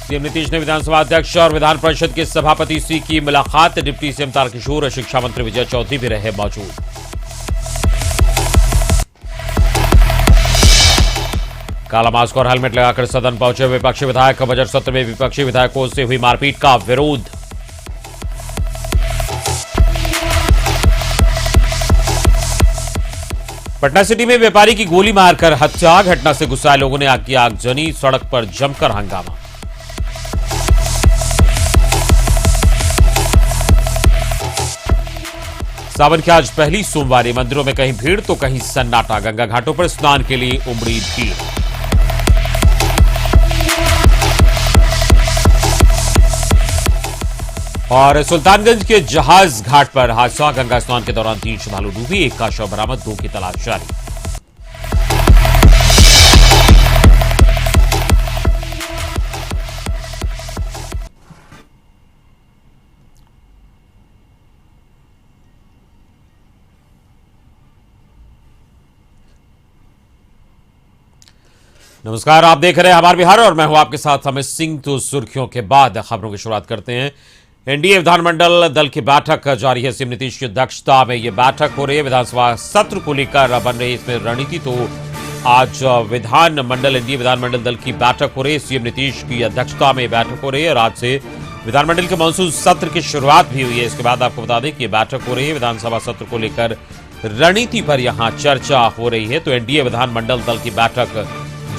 CM Nitish ने विधानसभा अध्यक्ष और विधान परिषद के सभापति से की मुलाकात। डिप्टी सीएम तारकिशोर और शिक्षा मंत्री विजय चौधरी भी रहे मौजूद। काला मास्क और हेलमेट लगाकर सदन पहुंचे विपक्षी विधायक। बजट सत्र में विपक्षी विधायकों से हुई मारपीट का विरोध। पटना सिटी में व्यापारी की गोली मारकर हत्या। घटना से गुस्साए लोगों ने आग की आगजनी। सड़क पर जमकर हंगामा। सावन की आज पहली सोमवारी। मंदिरों में कहीं भीड़ तो कहीं सन्नाटा। गंगा घाटों पर स्नान के लिए उमड़ी भीड़। और सुल्तानगंज के जहाज घाट पर हादसा। गंगा स्नान के दौरान 3 श्रद्धालु डूबी। एक का शव बरामद, 2 की तलाश जारी। नमस्कार, आप देख रहे हैं हमारा बिहार और मैं हूं आपके साथ अमित सिंह। तो सुर्खियों के बाद खबरों की शुरुआत करते हैं। एनडीए विधानमंडल दल की बैठक जारी है। सीएम नीतीश की अध्यक्षता में यह बैठक हो रही है। विधानसभा सत्र को लेकर बन रही इसमें रणनीति। तो आज विधानमंडल एनडीए विधानमंडल दल की बैठक हो रही है। सीएम नीतीश की अध्यक्षता में बैठक हो रही है और आज से विधानमंडल के मानसून सत्र की शुरुआत भी हुई है। इसके बाद आपको बता दें कि यह बैठक हो रही है। विधानसभा सत्र को लेकर रणनीति पर यहां चर्चा हो रही है। तो एनडीए विधानमंडल दल की बैठक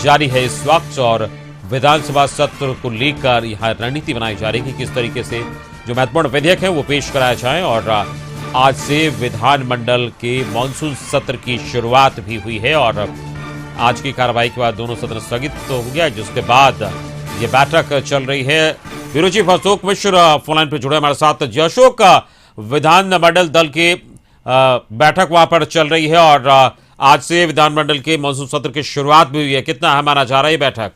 जारी है इस वक्त और विधानसभा सत्र को लेकर यहां रणनीति बनाई जा रही है कि किस तरीके से जो महत्वपूर्ण विधेयक हैं वो पेश कराए जाएं। और आज से विधानमंडल के मानसून सत्र की शुरुआत भी हुई है और आज की कार्रवाई के बाद दोनों सदन स्थगित तो हो गया, जिसके बाद ये बैठक चल रही है। Bureau chief Ashok Mishra phone line पर जुड़े हमारे साथ। जी अशोक, विधानमंडल दल के बैठक वहां पर चल रही है और आज से विधानमंडल के मानसून सत्र की शुरुआत भी हुई है। कितना अहम माना जा रहा है बैठक?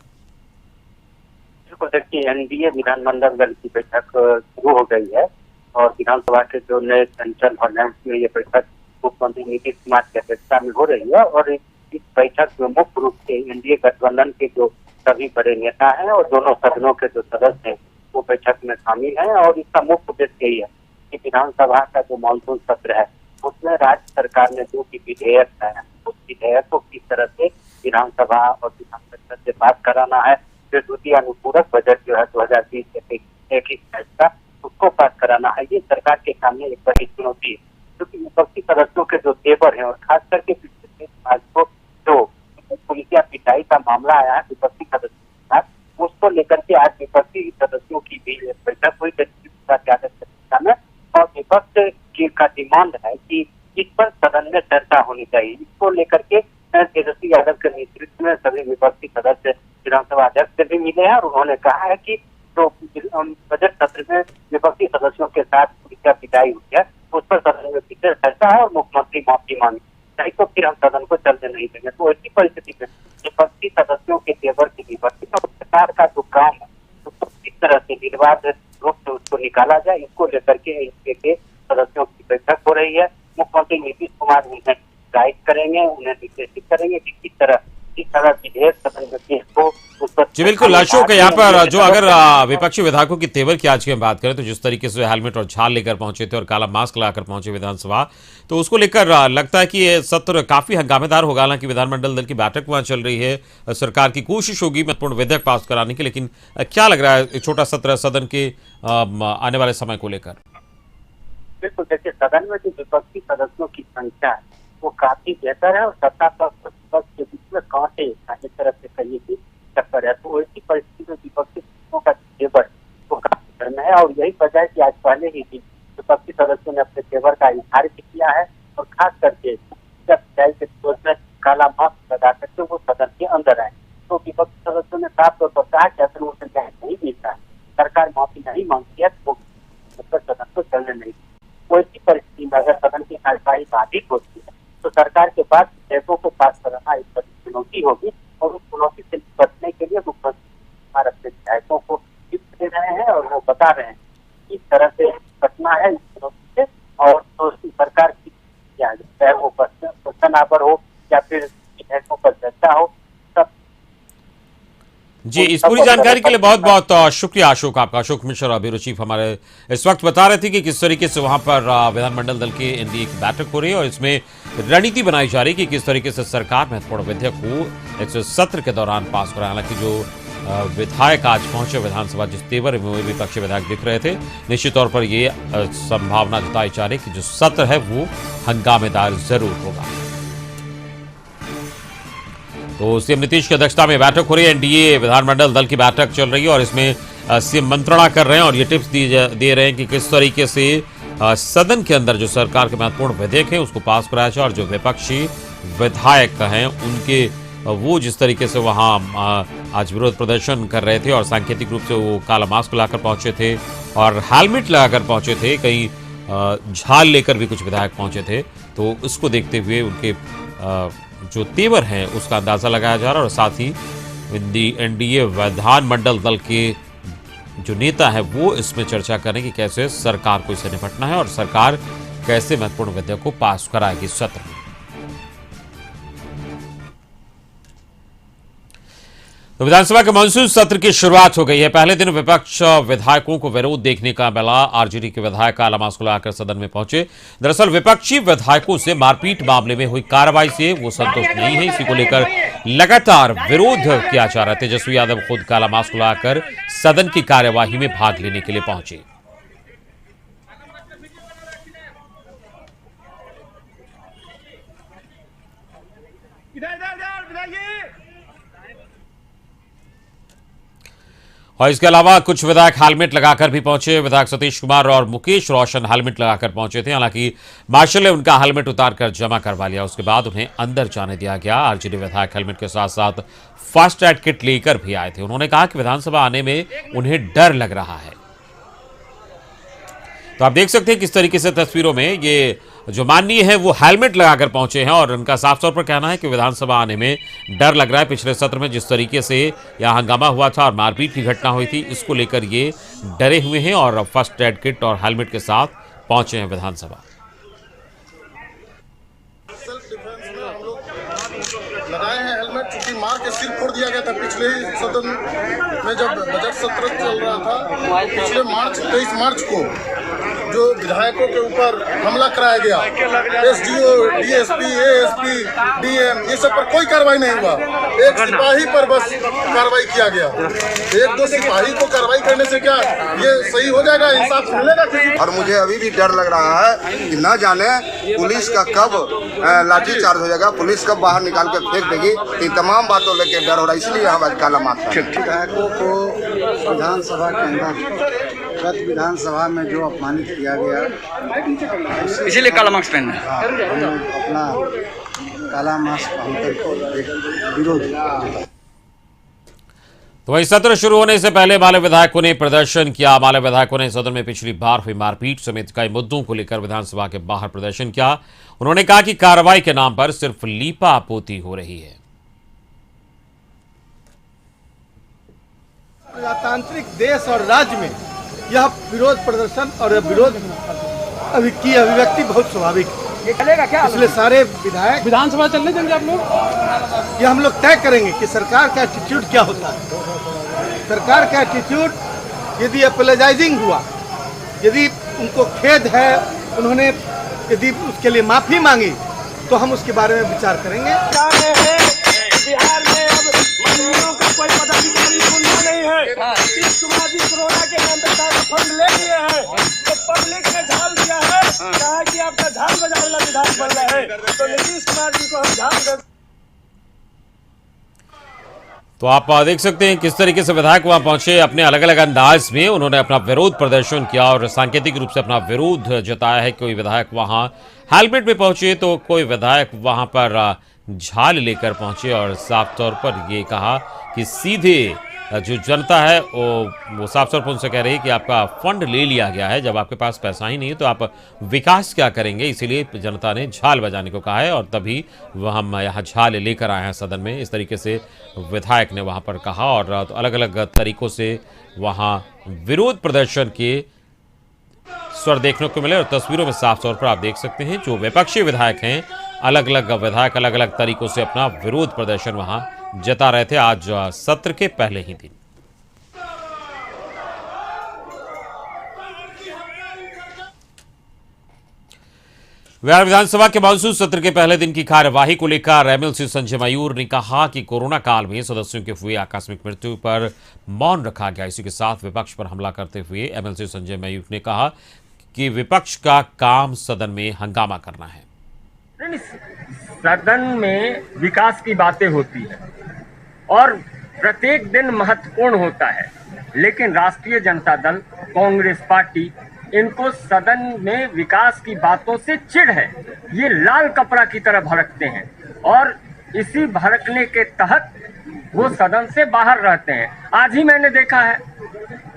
बिल्कुल, देखिए एनडीए विधानमंडल दल की बैठक शुरू हो गई है और विधानसभा के जो नए सेंट्रल हॉल में ये बैठक मुख्यमंत्री नीतीश कुमार की अध्यक्षता में हो रही है। और इस बैठक में मुख्य रूप से एनडीए गठबंधन के जो सभी बड़े नेता हैं और दोनों सदनों के जो सदस्य हैं वो बैठक में शामिल हैं। और इसका मुख्य उद्देश्य यही है कि विधानसभा का जो मानसून सत्र है उसमें राज्य सरकार ने जो भी विधेयक है उस विधेयक को किस तरह से विधानसभा और विधान परिषद से पास कराना है। फिर द्वितीय अनुपूरक बजट जो है 2020-21 का उसको पास कराना है। ये सरकार के सामने एक बड़ी चुनौती है, क्योंकि विपक्षी सदस्यों के जो तेवर है और खास करके पिछले आज को जो पुलिसिया पिटाई का मामला आया है विपक्षी सदस्यों के साथ, उसको लेकर के आज विपक्षी सदस्यों की भी बैठक हुई में और विपक्ष का डिमांड है कि इस पर सदन में चर्चा होनी चाहिए। इसको लेकर के तेजस्वी यादव के नेतृत्व में सभी विपक्षी सदस्य विधानसभा अध्यक्ष से भी मिले हैं और उन्होंने कहा है कि जो बजट सत्र में विपक्षी सदस्यों के साथ पुलिसिया पिटाई हुई है उस पर सदन में फिर चर्चा है और मुख्यमंत्री माफी मांगी, नहीं तो फिर हम सदन को चलने नहीं देंगे। तो ऐसी परिस्थिति में विपक्षी सदस्यों के तेवर की विपक्षी सरकार का जो काम है उसको किस तरह से निर्बाध रूप से उसको निकाला जाए, इसको लेकर के सदस्यों की बैठक हो रही है। मुख्यमंत्री नीतीश कुमार उन्हें गाइड करेंगे, उन्हें निर्देशित करेंगे कि किस तरह विधेयक सदन में पेश हो। जी बिल्कुल अशोक, यहाँ पर जो अगर विपक्षी विधायकों की तेवर की आज की हम बात करें तो जिस तरीके से हेलमेट और झाल लेकर पहुंचे थे और काला मास्क लगाकर पहुंचे विधानसभा, तो उसको लेकर लगता है कि ये सत्र काफी हंगामेदार होगा। हालांकि विधानमंडल दल की बैठक वहां चल रही है, सरकार की कोशिश होगी महत्वपूर्ण विधेयक पास कराने की, लेकिन क्या लग रहा है छोटा सत्र सदन के आने वाले समय को लेकर? बिल्कुल, देखिए सदन में जो विपक्षी सदस्यों की संख्या है वो काफी बेहतर है और सत्ता पक्ष के बीच में कांटे एक तरफ से कहिए कि टक्कर है। तो ऐसी परिस्थिति में विपक्षी सदस्यों का तेवर वो काफी गर्म है और यही वजह है कि आज पहले ही विपक्षी सदस्यों ने अपने तेवर का इजहार किया है और खास करके के विरोध में काला मास्क लगा करके वो सदन के अंदर आए। तो विपक्षी सदस्यों ने साफ तौर पर कहा कि अगर उसे न्याय नहीं मिलता है, सरकार माफी नहीं मांगती है तो सदन को चलने नहीं। ऐसी परिस्थिति में अगर सदन की कार्यवाही बाधित होती है तो सरकार के पास विधेयकों को पास कराना एक बड़ी चुनौती होगी और उस चुनौती से निपटने के लिए मुख्यमंत्री अपने विधायकों को टिप्स दे रहे हैं और वो बता रहे हैं किस तरह से निपटना है इस चुनौती से। और तो सरकार की चाहे वो क्वेश्चन आवर हो या फिर विधेयकों पर चर्चा हो, सब जी, इस पूरी जानकारी के लिए बहुत बहुत शुक्रिया अशोक आपका। अशोक मिश्र और ब्यूरो चीफ हमारे इस वक्त बता रहे थे कि किस तरीके से वहां पर विधानमंडल दल के एनडीए की बैठक हो रही है और इसमें रणनीति बनाई जा रही है कि किस तरीके से सरकार महत्वपूर्ण विधेयक को इस सत्र के दौरान पास कराए। हालांकि जो विधायक आज पहुंचे विधानसभा, जिस तेवर में विपक्षी विधायक दिख रहे थे, निश्चित तौर पर ये संभावना जताई जा रही है कि जो सत्र है वो हंगामेदार जरूर होगा। तो सीएम नीतीश की अध्यक्षता में बैठक हो रही है, एनडीए विधानमंडल दल की बैठक चल रही है और इसमें सीएम मंत्रणा कर रहे हैं और ये टिप्स दे रहे हैं कि किस तरीके से सदन के अंदर जो सरकार के महत्वपूर्ण विधेयक है उसको पास कराया जाए और जो विपक्षी विधायक हैं उनके वो जिस तरीके से वहां आज विरोध प्रदर्शन कर रहे थे और सांकेतिक रूप से वो काला मास्क लाकर पहुंचे थे और हेलमेट लगाकर पहुंचे थे, कहीं झाल लेकर भी कुछ विधायक पहुंचे थे। तो उसको देखते हुए उनके जो तेवर हैं उसका अंदाजा लगाया जा रहा है और साथ ही एनडीए विधानमंडल दल के जो नेता है वो इसमें चर्चा करें कि कैसे सरकार को इससे निपटना है और सरकार कैसे महत्वपूर्ण विधेयक को पास कराएगी सत्र में। तो विधानसभा के मानसून सत्र की शुरुआत हो गई है। पहले दिन विपक्ष विधायकों को विरोध देखने का मिला। आरजेडी के विधायक काला मास्क लगाकर सदन में पहुंचे। दरअसल विपक्षी विधायकों से मारपीट मामले में हुई कार्रवाई से वो संतुष्ट नहीं है, इसी को लेकर लगातार विरोध किया जा रहा है। तेजस्वी यादव खुद काला मास्क लगाकर सदन की कार्यवाही में भाग लेने के लिए पहुंचे। और इसके अलावा कुछ विधायक हेलमेट लगाकर भी पहुंचे। विधायक सतीश कुमार और मुकेश रोशन हेलमेट लगाकर पहुंचे थे। हालांकि मार्शल ने उनका हेलमेट उतारकर जमा करवा लिया, उसके बाद उन्हें अंदर जाने दिया गया। आरजेडी विधायक हेलमेट के साथ साथ फास्ट एड किट लेकर भी आए थे। उन्होंने कहा कि विधानसभा आने में उन्हें डर लग रहा है। तो आप देख सकते हैं किस तरीके से तस्वीरों में ये जो माननीय है वो हेलमेट लगाकर पहुंचे हैं और उनका साफ तौर पर कहना है कि विधानसभा आने में डर लग रहा है। पिछले सत्र में जिस तरीके से यहां हंगामा हुआ था और मारपीट की घटना हुई थी, इसको लेकर ये डरे हुए हैं और फर्स्ट एड किट और हेलमेट के साथ पहुंचे हैं विधानसभा। सेल्फ डिफेंस में हम लोग लगाए हैं हेलमेट, चूंकि मार के सिर फोड़ दिया गया था पिछले ही सदन में जब बजट सत्र चल रहा था। पिछले 23 मार्च को जो विधायकों के ऊपर हमला कराया गया, एसडीओ, डीएसपी, एएसपी, डीएम, ये सब पर कोई कार्रवाई नहीं हुआ। एक सिपाही पर बस कार्रवाई किया गया। एक दो सिपाही को कार्रवाई करने से क्या ये सही हो जाएगा? इंसाफ मिलेगा किसी? और मुझे अभी भी डर लग रहा है कि न जाने पुलिस का कब लाठीचार्ज हो जाएगा, पुलिस कब बाहर निकाल कर फेंक देगी। इन तमाम बातों लेके डर हो रहा है, इसलिए हम आज काला मास्क। विधायकों को विधानसभा के अंदर गत विधानसभा में जो अपमानित किया गया, इसीलिए काला मास्क पहनना है। हम लोग अपना काला मास्क पहनकर एक विरोध। तो वही सत्र शुरू होने से पहले माले विधायकों ने प्रदर्शन किया। माले विधायकों ने सदन में पिछली बार हुई मारपीट समेत कई मुद्दों को लेकर विधानसभा के बाहर प्रदर्शन किया। उन्होंने कहा कि कार्रवाई के नाम पर सिर्फ लीपापोती हो रही है। प्रजातांत्रिक देश और राज्य में यह विरोध प्रदर्शन और विरोध की अभिव्यक्ति बहुत स्वाभाविक है। इसलिए सारे विधायक विधानसभा चलने देंगे आप लोग। ये हम लोग तय करेंगे कि सरकार का एटीट्यूड क्या होता है। सरकार का एटीट्यूड यदि अपोलोजाइजिंग हुआ, यदि उनको खेद है, उन्होंने यदि उसके लिए माफी मांगी, तो हम उसके बारे में विचार करेंगे। बिहार में अब मंत्रियों का कोई पदाधिकारी गुंडा नहीं है। नीतीश कुमार जी कोरोना के नाम पर फंड ले लिए हैं, तो पब्लिक ने झाल दिया है, कहा कि आपका झाल बजाने वाला विधायक बन रहा है, तो नीतीश कुमार जी को हम झाल दे। तो आप देख सकते हैं किस तरीके से विधायक वहां पहुंचे। अपने अलग अलग अंदाज में उन्होंने अपना विरोध प्रदर्शन किया और सांकेतिक रूप से अपना विरोध जताया है। कोई विधायक वहां हेलमेट में पहुंचे तो कोई विधायक वहां पर झाल लेकर पहुंचे और साफ तौर पर ये कहा कि सीधे जो जनता है वो साफ तौर पर उनसे कह रही है कि आपका फंड ले लिया गया है। जब आपके पास पैसा ही नहीं है तो आप विकास क्या करेंगे, इसीलिए जनता ने झाल बजाने को कहा है और तभी वह हम यहाँ झाल लेकर आए हैं सदन में। इस तरीके से विधायक ने वहाँ पर कहा और अलग अलग तरीकों से वहाँ विरोध प्रदर्शन के स्वर देखने को मिले और तस्वीरों में साफ तौर पर आप देख सकते हैं जो विपक्षी विधायक हैं, अलग अलग विधायक अलग अलग तरीकों से अपना विरोध प्रदर्शन वहाँ जता रहे थे आज सत्र के पहले ही दिन। बिहार विधानसभा के मानसून सत्र के पहले दिन की कार्यवाही को लेकर एमएलसी संजय मयूर ने कहा कि कोरोना काल में सदस्यों के हुए आकस्मिक मृत्यु पर मौन रखा गया। इसी के साथ विपक्ष पर हमला करते हुए एमएलसी संजय मयूर ने कहा कि विपक्ष का काम सदन में हंगामा करना है। सदन में विकास की बातें होती है और प्रत्येक दिन महत्वपूर्ण होता है, लेकिन राष्ट्रीय जनता दल, कांग्रेस पार्टी, इनको सदन में विकास की बातों से चिढ़ है। ये लाल कपड़ा की तरह भड़कते हैं और इसी भड़कने के तहत वो सदन से बाहर रहते हैं। आज ही मैंने देखा है,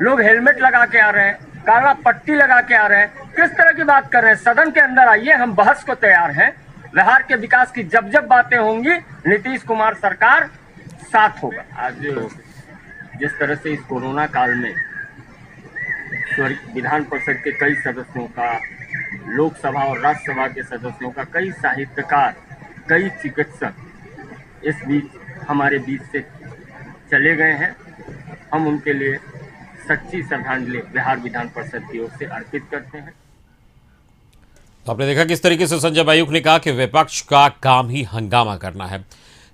लोग हेलमेट लगा के आ रहे हैं, काला पट्टी लगा के आ रहे हैं। किस तरह की बात कर रहे हैं? सदन के अंदर आइए, हम बहस को तैयार हैं। बिहार के विकास की जब जब बातें होंगी, नीतीश कुमार सरकार साथ होगा। आज जिस तरह से इस कोरोना काल में विधान परिषद के कई सदस्यों का, लोकसभा और राज्यसभा के सदस्यों का, कई साहित्यकार, कई चिकित्सक इस बीच हमारे बीच से चले गए हैं, हम उनके लिए सच्ची श्रद्धांजलि बिहार विधान परिषद की ओर से अर्पित करते हैं। तो आपने देखा किस तरीके से संजय मयूर ने कहा कि विपक्ष का काम ही हंगामा करना है।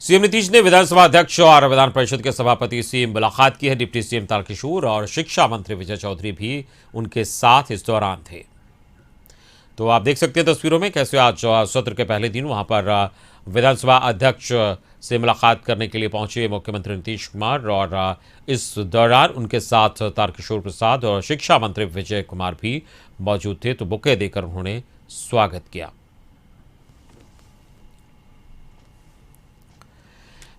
सीएम नीतीश ने विधानसभा अध्यक्ष और विधान परिषद के सभापति से मुलाकात की है। डिप्टी सीएम तारकिशोर और शिक्षा मंत्री विजय चौधरी भी उनके साथ इस दौरान थे। तो आप देख सकते हैं तस्वीरों में कैसे आज सत्र के पहले दिन वहां पर विधानसभा अध्यक्ष से मुलाकात करने के लिए पहुंचे मुख्यमंत्री नीतीश कुमार और इस दौरान उनके साथ तारकिशोर प्रसाद और शिक्षा मंत्री विजय कुमार भी मौजूद थे। तो बुके देकर उन्होंने स्वागत किया।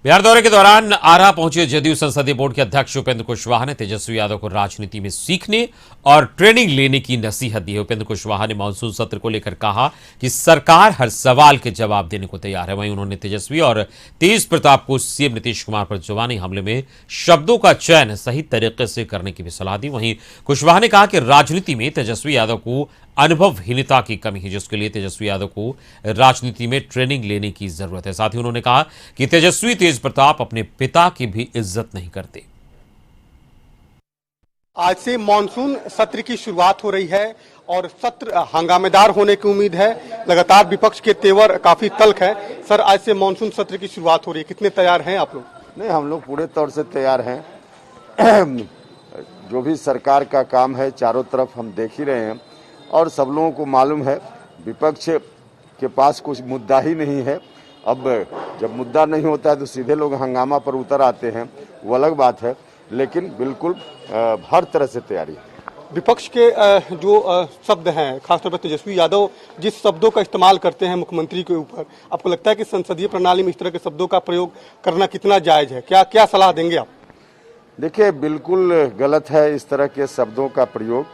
बिहार दौरे के दौरान आरा पहुंचे जदयू संसदीय बोर्ड के अध्यक्ष उपेंद्र कुशवाहा ने तेजस्वी यादव को राजनीति में सीखने और ट्रेनिंग लेने की नसीहत दी है। उपेंद्र कुशवाहा ने मानसून सत्र को लेकर कहा कि सरकार हर सवाल के जवाब देने को तैयार है। वहीं उन्होंने तेजस्वी और तेज प्रताप को सीएम नीतीश कुमार पर जुबानी हमले में शब्दों का चयन सही तरीके से करने की भी सलाह दी। वहीं कुशवाहा ने कहा कि राजनीति में तेजस्वी यादव को अनुभवहीनता की कमी है, जिसके लिए तेजस्वी यादव को राजनीति में ट्रेनिंग लेने की जरूरत है। साथ ही उन्होंने कहा कि तेजस्वी तेज प्रताप अपने पिता की भी इज्जत नहीं करते। आज से मानसून सत्र की शुरुआत हो रही है और सत्र हंगामेदार होने की उम्मीद है। लगातार विपक्ष के तेवर काफी तल्ख है। सर, आज से मानसून सत्र की शुरुआत हो रही है, कितने तैयार हैं आप लोग? नहीं, हम लोग पूरे तौर से तैयार हैं। जो भी सरकार का काम है चारों तरफ हम देख ही रहे हैं और सब लोगों को मालूम है विपक्ष के पास कुछ मुद्दा ही नहीं है। अब जब मुद्दा नहीं होता है तो सीधे लोग हंगामा पर उतर आते हैं, वो अलग बात है, लेकिन बिल्कुल हर तरह से तैयारी है। विपक्ष के जो शब्द हैं, खासतौर पर तेजस्वी यादव जिस शब्दों का इस्तेमाल करते हैं मुख्यमंत्री के ऊपर, आपको लगता है कि संसदीय प्रणाली में इस तरह के शब्दों का प्रयोग करना कितना जायज है? क्या सलाह देंगे आप? देखिए, बिल्कुल गलत है इस तरह के शब्दों का प्रयोग।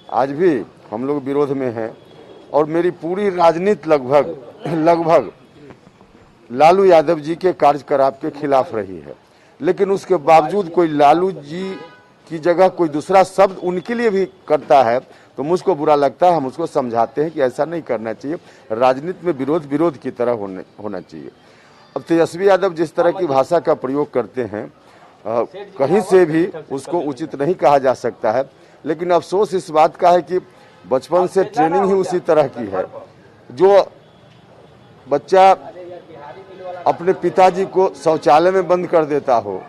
आज भी हम लोग विरोध में हैं और मेरी पूरी राजनीति लगभग लालू यादव जी के कार्यकलाप के खिलाफ रही है, लेकिन उसके बावजूद कोई लालू जी की जगह कोई दूसरा शब्द उनके लिए भी करता है तो मुझको बुरा लगता है। हम उसको समझाते हैं कि ऐसा नहीं करना चाहिए, राजनीति में विरोध की तरह होना चाहिए। अब तेजस्वी यादव जिस तरह की भाषा का प्रयोग करते हैं, कहीं से भी उसको उचित नहीं कहा जा सकता है, लेकिन अफसोस इस बात का है कि बचपन से ट्रेनिंग ही उसी तरह की है। जो बच्चा अपने पिताजी को शौचालय में बंद कर देता हो,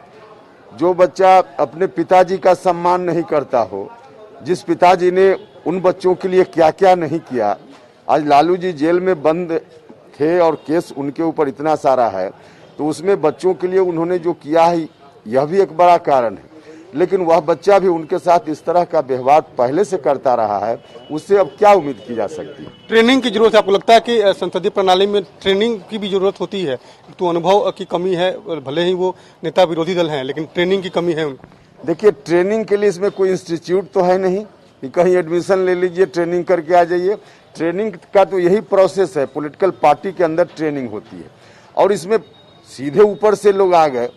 जो बच्चा अपने पिताजी का सम्मान नहीं करता हो, जिस पिताजी ने उन बच्चों के लिए क्या क्या नहीं किया, आज लालू जी जेल में बंद थे और केस उनके ऊपर इतना सारा है, तो उसमें बच्चों के लिए उन्होंने जो किया है यह भी एक बड़ा कारण है। लेकिन वह बच्चा भी उनके साथ इस तरह का व्यवहार पहले से करता रहा है, उससे अब क्या उम्मीद की जा सकती है? ट्रेनिंग की जरूरत है। आपको लगता है कि संसदीय प्रणाली में ट्रेनिंग की भी जरूरत होती है? तो अनुभव की कमी है, भले ही वो नेता विरोधी दल हैं, लेकिन ट्रेनिंग की कमी है। देखिए, ट्रेनिंग के लिए इसमें कोई इंस्टीट्यूट तो है नहीं कि कहीं एडमिशन ले लीजिए, ट्रेनिंग करके आ जाइए। ट्रेनिंग का तो यही प्रोसेस है, पॉलिटिकल पार्टी के अंदर ट्रेनिंग होती है और इसमें सीधे ऊपर से लोग आ गए।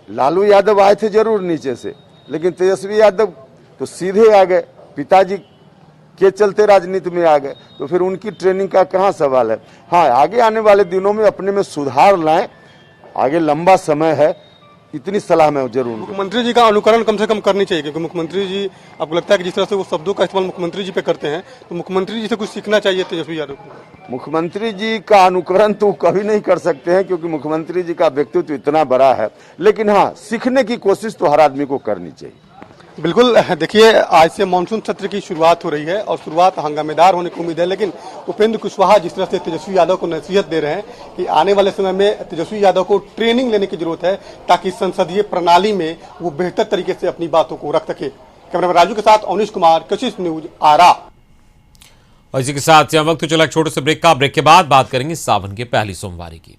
लालू यादव आए थे जरूर नीचे से, लेकिन तेजस्वी यादव तो सीधे आ गए, पिताजी के चलते राजनीति में आ गए, तो फिर उनकी ट्रेनिंग का कहाँ सवाल है? हाँ, आगे आने वाले दिनों में अपने में सुधार लाएं, आगे लंबा समय है, इतनी सलाह मैं जरूर। मुख्यमंत्री जी का अनुकरण कम से कम करनी चाहिए, क्योंकि मुख्यमंत्री जी, आपको लगता है कि जिस तरह से वो शब्दों का इस्तेमाल मुख्यमंत्री जी पे करते हैं, तो मुख्यमंत्री जी से कुछ सीखना चाहिए तेजस्वी यादव को। मुख्यमंत्री जी का अनुकरण तो कभी नहीं कर सकते हैं, क्योंकि मुख्यमंत्री जी का व्यक्तित्व इतना बड़ा है, लेकिन हाँ, सीखने की कोशिश तो हर आदमी को करनी चाहिए। बिल्कुल, देखिए आज से मानसून सत्र की शुरुआत हो रही है और शुरुआत हंगामेदार होने की उम्मीद है, लेकिन उपेंद्र कुशवाहा जिस तरह से तेजस्वी यादव को नसीहत दे रहे हैं कि आने वाले समय में तेजस्वी यादव को ट्रेनिंग लेने की जरूरत है, ताकि संसदीय प्रणाली में वो बेहतर तरीके से अपनी बातों को रख सके। कैमरामैन राजू के साथ अवनीश कुमार, कशिश न्यूज, आरा। और इसी के साथ यह वक्त चला छोटे से ब्रेक का। ब्रेक के बाद बात करेंगे सावन के पहली सोमवारी की।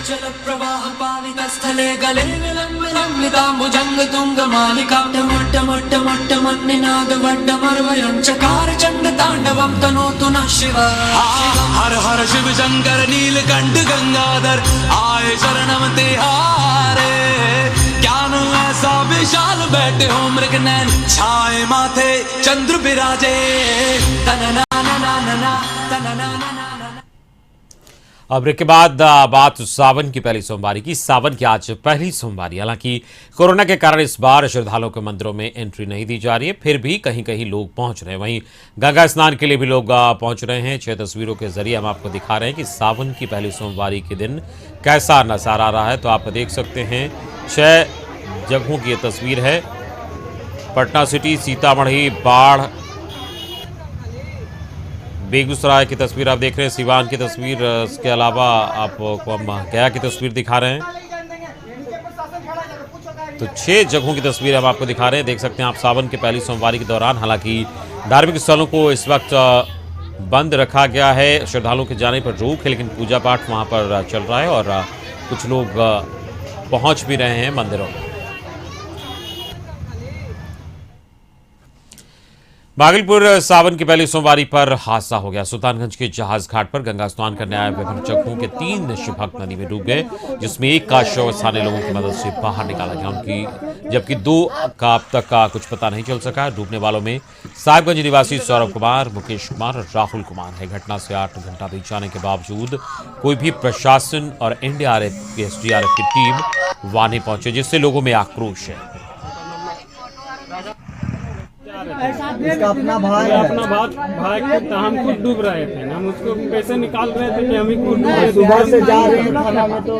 जल प्रवाह पावित स्थले गले विलंबिता भुजंग तुंग मालिका टमट मट्ट मट्ट मन्निनाद वड्डमर्वयं चकार चंड तांडवं तनोतु नः शिव। हर हर शिव शंकर नीलकंठ गंगाधर आए शरणम तिहारे। ज्ञान ऐसा विशाल बैठे हो मृगनयन छाए माथे चंद्र विराजे। तनना ना ना ना तनना ना। अब ब्रेक के बाद बात सावन की पहली सोमवारी की। सावन की आज पहली सोमवारी, हालांकि कोरोना के कारण इस बार श्रद्धालुओं के मंदिरों में एंट्री नहीं दी जा रही है, फिर भी कहीं कहीं लोग पहुंच रहे हैं। वहीं गंगा स्नान के लिए भी लोग पहुंच रहे हैं। 6 तस्वीरों के जरिए हम आपको दिखा रहे हैं कि सावन की पहली सोमवारी के दिन कैसा नजारा रहा है। तो आप देख सकते हैं 6 जगहों की ये तस्वीर है। पटना सिटी, सीतामढ़ी, बाढ़, बेगूसराय की तस्वीर आप देख रहे हैं, सिवान की तस्वीर, इसके अलावा आपको हम गया की तस्वीर दिखा रहे हैं। तो 6 जगहों की तस्वीर हम आपको दिखा रहे हैं। देख सकते हैं आप सावन के पहली सोमवारी के दौरान, हालांकि धार्मिक स्थलों को इस वक्त बंद रखा गया है। श्रद्धालुओं के जाने पर रोक है, लेकिन पूजा पाठ वहां पर चल रहा है और कुछ लोग पहुंच भी रहे हैं मंदिरों में। भागलपुर सावन की पहली सोमवारी पर हादसा हो गया। सुल्तानगंज के जहाज घाट पर गंगा स्नान करने आए विभिन्न जगहों के 3 शिवभक्त नदी में डूब गए, जिसमें एक का शव स्थानीय लोगों की मदद से बाहर निकाला गया, जबकि 2 का अब तक का कुछ पता नहीं चल सका। डूबने वालों में साहिबगंज निवासी सौरभ कुमार, मुकेश कुमार और राहुल कुमार है। घटना से 8 घंटा बीत जाने के बावजूद कोई भी प्रशासन और एनडीआरएफ एसडीआरएफ की टीम वहां नहीं पहुंचे, जिससे लोगों में आक्रोश है। इसका अपना भाई हम खुद डूब रहे थे, हम उसको कैसे निकाल रहे थे कि हम ही खुद सुबह से जा रहे हैं खाना में। तो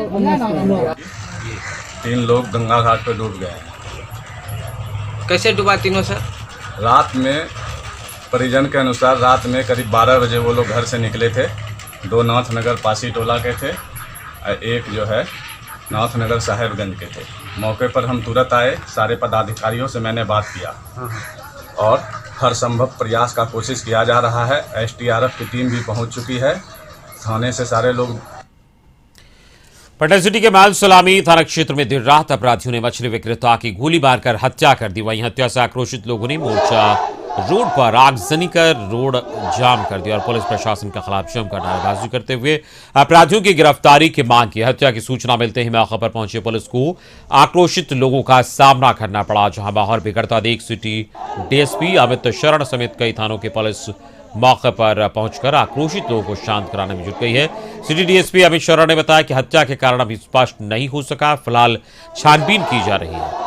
3 लोग गंगा घाट पर डूब गए। कैसे डूबा तीनों सर? रात में परिजन के अनुसार रात में करीब 12 बजे वो लोग घर से निकले थे। 2 नाथनगर पासी टोला के थे, एक जो है नाथनगर साहेबगंज के थे। मौके पर हम तुरंत आए, सारे पदाधिकारियों से मैंने बात किया और हर संभव प्रयास का कोशिश किया जा रहा है। एसडीआरएफ की टीम भी पहुंच चुकी है। थाने से सारे लोग। पटना सिटी के माल सलामी थाना क्षेत्र में देर रात अपराधियों ने मछली विक्रेता की गोली मारकर हत्या कर दी। वहीं हत्या से आक्रोशित लोगों ने मोर्चा रोड पर आगजनी कर रोड जाम कर दिया और पुलिस प्रशासन के खिलाफ जमकर नारेबाजी करते हुए अपराधियों की गिरफ्तारी की मांग की। हत्या की सूचना मिलते ही मौके पर पहुंचे पुलिस को आक्रोशित लोगों का सामना करना पड़ा, जहां माहौल बिगड़ता देख सिटी डीएसपी अमित शरण समेत कई थानों की पुलिस मौके पर पहुंचकर आक्रोशित लोगों को शांत कराने में जुट गई है। सिटी डीएसपी अमित शरण ने बताया कि हत्या के कारण अभी स्पष्ट नहीं हो सका, फिलहाल छानबीन की जा रही है।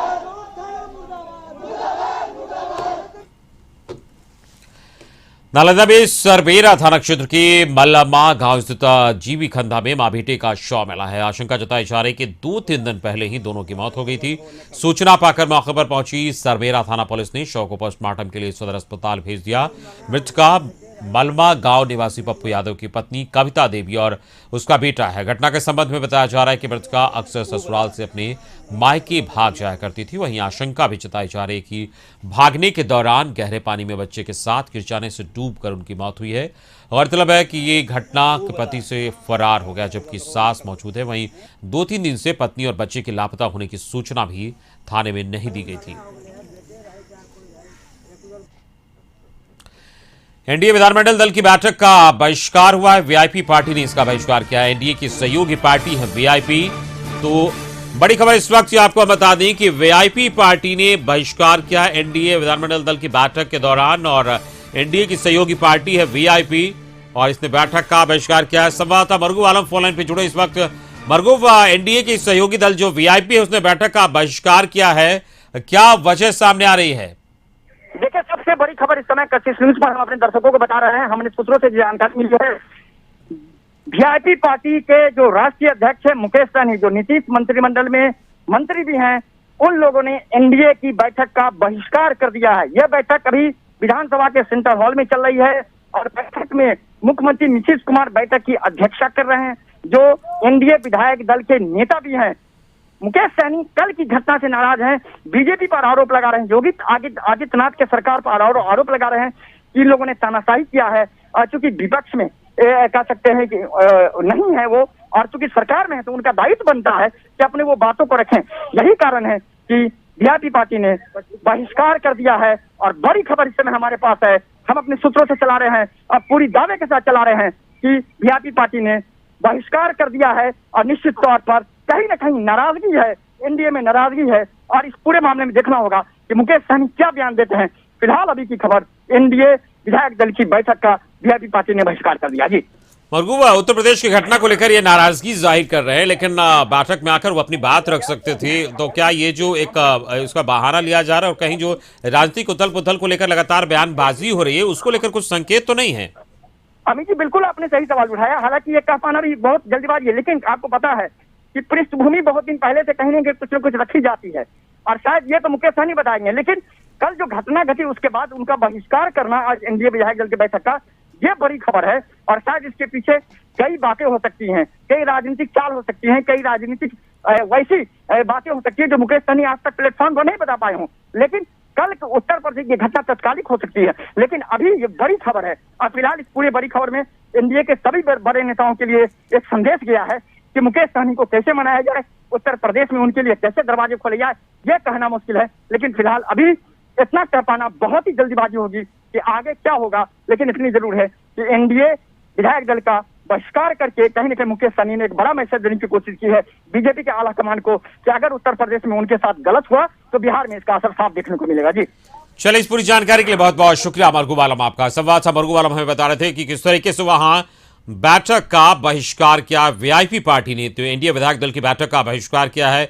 नालंदा में सरबेरा थाना क्षेत्र के मल्लमा गांव स्थित जीवी खंधा में मां बेटे का शव मिला है। आशंका जताई जा रही है कि 2-3 दिन पहले ही दोनों की मौत हो गई थी। सूचना पाकर मौके पर पहुंची सरबेरा थाना पुलिस ने शव को पोस्टमार्टम के लिए सदर अस्पताल भेज दिया। मृतका मलमा गांव निवासी पप्पू यादव की पत्नी कविता देवी और उसका बेटा है। घटना के संबंध में बताया जा रहा है कि मृतका अक्सर ससुराल से अपने मायके भाग जाया करती थी। वहीं आशंका भी जताई जा रही है कि भागने के दौरान गहरे पानी में बच्चे के साथ गिर जाने से डूबकर उनकी मौत हुई है। गौरतलब है कि ये घटना पति से फरार हो गया, जबकि सास मौजूद है। वहीं 2-3 दिन से पत्नी और बच्चे के लापता होने की सूचना भी थाने में नहीं दी गई थी। एनडीए विधानमंडल दल की बैठक का बहिष्कार हुआ है। वीआईपी पार्टी ने इसका बहिष्कार किया है। एनडीए की सहयोगी पार्टी है वीआईपी। तो बड़ी खबर इस वक्त आपको बता दें कि वीआईपी पार्टी ने बहिष्कार किया है एनडीए विधानमंडल दल की बैठक के दौरान, और एनडीए की सहयोगी पार्टी है वीआईपी और इसने बैठक का बहिष्कार किया है। संवाददाता मरगू आलम फोनलाइन पर जुड़े इस वक्त। मरगूब, एनडीए के सहयोगी दल जो वीआईपी है उसने बैठक का बहिष्कार किया है, क्या वजह सामने आ रही है? देखिए, सबसे बड़ी खबर इस समय कशिश न्यूज पर हम अपने दर्शकों को बता रहे हैं। हमने सूत्रों से जानकारी मिली है, वीआईपी पार्टी के जो राष्ट्रीय अध्यक्ष है मुकेश सहनी, जो नीतीश मंत्रिमंडल में मंत्री भी हैं, उन लोगों ने एनडीए की बैठक का बहिष्कार कर दिया है। यह बैठक अभी विधानसभा के सेंट्रल हॉल में चल रही है और बैठक में मुख्यमंत्री नीतीश कुमार बैठक की अध्यक्षता कर रहे हैं, जो एनडीए विधायक दल के नेता भी हैं। मुकेश सहनी कल की घटना से नाराज हैं, बीजेपी पर आरोप लगा रहे हैं, योगी आदित्यनाथ के सरकार पर आरोप लगा रहे हैं कि इन लोगों ने तानाशाही किया है। और चूंकि विपक्ष में कह सकते हैं कि नहीं है वो, और चूंकि सरकार में है तो उनका दायित्व बनता है कि अपने वो बातों को रखें। यही कारण है कि वीआईपी पार्टी ने बहिष्कार कर दिया है। और बड़ी खबर इस समय हमारे पास है, हम अपने सूत्रों से चला रहे हैं और पूरी दावे के साथ चला रहे हैं कि वीआईपी पार्टी ने बहिष्कार कर दिया है और निश्चित तौर पर कहीं ना कहीं नाराजगी है, एनडीए में नाराजगी है। और इस पूरे मामले में देखना होगा कि मुकेश सहनी क्या बयान देते हैं। फिलहाल अभी की खबर, एनडीए विधायक दल की बैठक का वीआईपी पार्टी ने बहिष्कार कर दिया। जी मरगूबा, उत्तर प्रदेश की घटना को लेकर ये नाराजगी जाहिर कर रहे हैं, लेकिन बैठक में आकर वो अपनी बात रख सकते थे। तो क्या ये जो एक उसका बहाना लिया जा रहा है और कहीं जो राजनीतिक उथल पुथल को लेकर लगातार बयानबाजी हो रही है, उसको लेकर कुछ संकेत तो नहीं है? अमित जी, बिल्कुल आपने सही सवाल उठाया। हालांकि ये कह पाना भी बहुत जल्दीबाजी है, लेकिन आपको पता है कि पृष्ठभूमि बहुत दिन पहले से कहीं ना कुछ न कुछ रखी जाती है और शायद ये तो मुकेश सहनी बताएंगे। लेकिन कल जो घटना घटी उसके बाद उनका बहिष्कार करना आज एनडीए विधायक दल की बैठक का, ये बड़ी खबर है। और शायद इसके पीछे कई बातें हो सकती हैं, कई राजनीतिक चाल हो सकती हैं, कई राजनीतिक वैसी बातें हो सकती है जो मुकेश सहनी आज तक प्लेटफॉर्म पर नहीं बता पाए हों। लेकिन कल उत्तर प्रदेश की घटना तत्कालिक हो सकती है, लेकिन अभी ये बड़ी खबर है। और फिलहाल इस पूरी बड़ी खबर में एनडीए के सभी बड़े नेताओं के लिए एक संदेश गया है कि मुकेश सहनी को कैसे मनाया जाए, उत्तर प्रदेश में उनके लिए कैसे दरवाजे खोले जाए, यह कहना मुश्किल है। लेकिन फिलहाल अभी इतना कह पाना बहुत ही जल्दीबाजी होगी कि आगे क्या होगा। लेकिन इतनी जरूर है कि एनडीए विधायक दल का बहिष्कार करके कहीं न कहीं मुकेश सहनी ने एक बड़ा मैसेज देने की कोशिश की है बीजेपी के आला कमान को कि अगर उत्तर प्रदेश में उनके साथ गलत हुआ तो बिहार में इसका असर साफ देखने को मिलेगा। जी चलिए, इस पूरी जानकारी के लिए बहुत बहुत शुक्रिया मरगूब आलम आपका। संवाद था मरगूब आलम हमें बता रहे थे कि किस तरीके से वहां बैठक का बहिष्कार किया वीआईपी पार्टी ने। तो एनडीए विधायक दल की बैठक का बहिष्कार किया है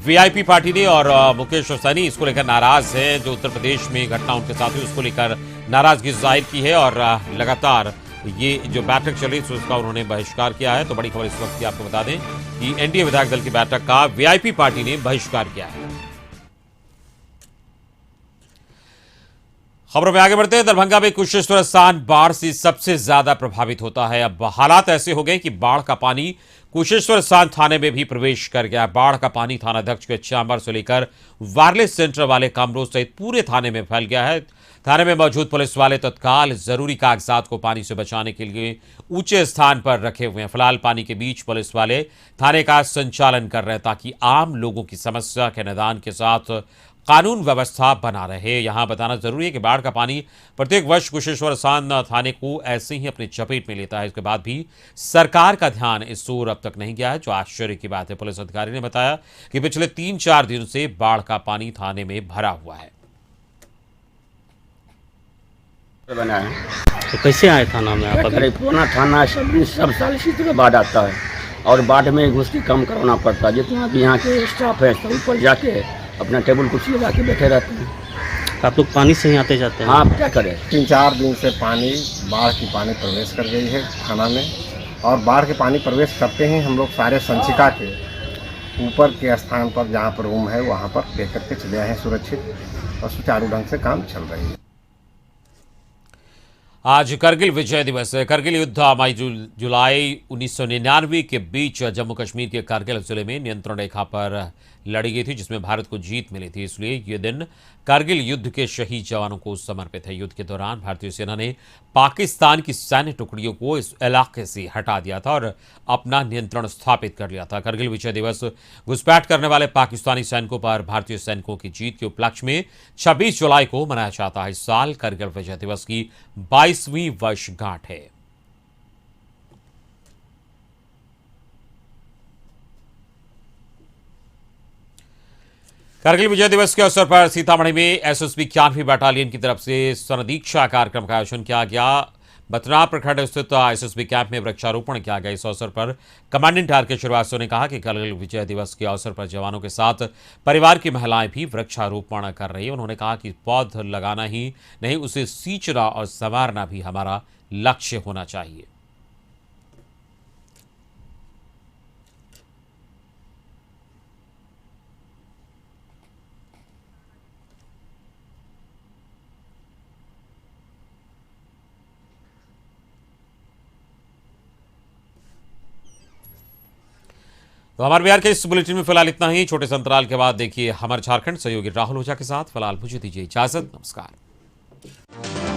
वीआईपी पार्टी ने और मुकेश सहनी इसको लेकर नाराज है। जो उत्तर प्रदेश में घटना उनके साथ हुई उसको लेकर नाराजगी जाहिर की है और लगातार ये जो बैठक चली उसका उन्होंने बहिष्कार किया है। तो बड़ी खबर इस वक्त की आपको बता दें कि एनडीए विधायक दल की बैठक का वीआईपी पार्टी ने बहिष्कार किया है। खबरों में आगे बढ़ते हैं। दरभंगा में कुशेश्वर स्थान बाढ़ से सबसे ज्यादा प्रभावित होता है। अब हालात ऐसे हो गए कि बाढ़ का पानी कुशेश्वर स्थान थाने में भी प्रवेश कर गया। बाढ़ का पानी थानाध्यक्ष के चैम्बर से लेकर वायरलेस सेंटर वाले कमरों सहित पूरे थाने में फैल गया है। थाने में मौजूद पुलिस वाले तत्काल जरूरी कागजात को पानी से बचाने के लिए ऊंचे स्थान पर रखे हुए हैं। फिलहाल पानी के बीच पुलिस वाले थाने का संचालन कर रहे हैं ताकि आम लोगों की समस्या के निदान के साथ कानून व्यवस्था बना रहे। यहां बताना जरूरी है कि बाढ़ का पानी प्रत्येक वर्ष कुशेश्वर स्थान थाने को ऐसे ही अपनी चपेट में लेता है। इसके बाद भी सरकार का ध्यान इस ओर अब तक नहीं गया है, जो आश्चर्य की बात है। पुलिस अधिकारी ने बताया कि पिछले 3-4 दिनों से बाढ़ का पानी थाने में भरा हुआ है। बना है तो कैसे आए थाना में आप? पुराना थाना सब साल इसी तरह बाढ़ आता है और बाढ़ में घुसकी कम करवाना पड़ता है। जितना भी यहाँ के स्टाफ है सब ऊपर जाके अपना टेबल कुर्सी लगा के बैठे रहते हैं। आप लोग पानी से ही आते जाते हैं? हाँ, क्या करें। 3-4 दिन से बाढ़ की पानी प्रवेश कर गई है थाना में और बाढ़ के पानी प्रवेश करते ही हम लोग सारे संचिका के ऊपर के स्थान पर जहाँ पर रूम है वहाँ पर लेकर के चले आए हैं सुरक्षित और सुचारू ढंग से काम चल रही है। आज करगिल विजय दिवस है। करगिल युद्ध 22 जुलाई 1999 के बीच जम्मू कश्मीर के करगिल जिले में नियंत्रण रेखा पर लड़ी गई थी, जिसमें भारत को जीत मिली थी। इसलिए यह दिन करगिल युद्ध के शहीद जवानों को समर्पित है। युद्ध के दौरान भारतीय सेना ने पाकिस्तान की सैन्य टुकड़ियों को इस इलाके से हटा दिया था और अपना नियंत्रण स्थापित कर लिया था। करगिल विजय दिवस घुसपैठ करने वाले पाकिस्तानी सैनिकों पर भारतीय सैनिकों की जीत के उपलक्ष्य में 26 जुलाई को मनाया जाता है। इस साल करगिल विजय दिवस की 22वीं वर्षगांठ है। करगिल विजय दिवस के अवसर पर सीतामढ़ी में एसएसबी 91वीं बटालियन की तरफ से स्वर्णदीक्षा कार्यक्रम का आयोजन किया गया। बथनार प्रखंड स्थित आईएसएसबी कैंप में वृक्षारोपण किया गया। इस अवसर पर कमांडेंट आर.के. श्रीवास्तव ने कहा कि कल विजय दिवस के अवसर पर जवानों के साथ परिवार की महिलाएं भी वृक्षारोपण कर रही है। उन्होंने कहा कि पौध लगाना ही नहीं, उसे सींचना और संवारना भी हमारा लक्ष्य होना चाहिए। तो हमारे बिहार के इस बुलेटिन में फिलहाल इतना ही। छोटे से अंतराल के बाद देखिए हमारे झारखंड सहयोगी राहुल ओझा के साथ। फिलहाल मुझे दीजिए इजाजत। नमस्कार।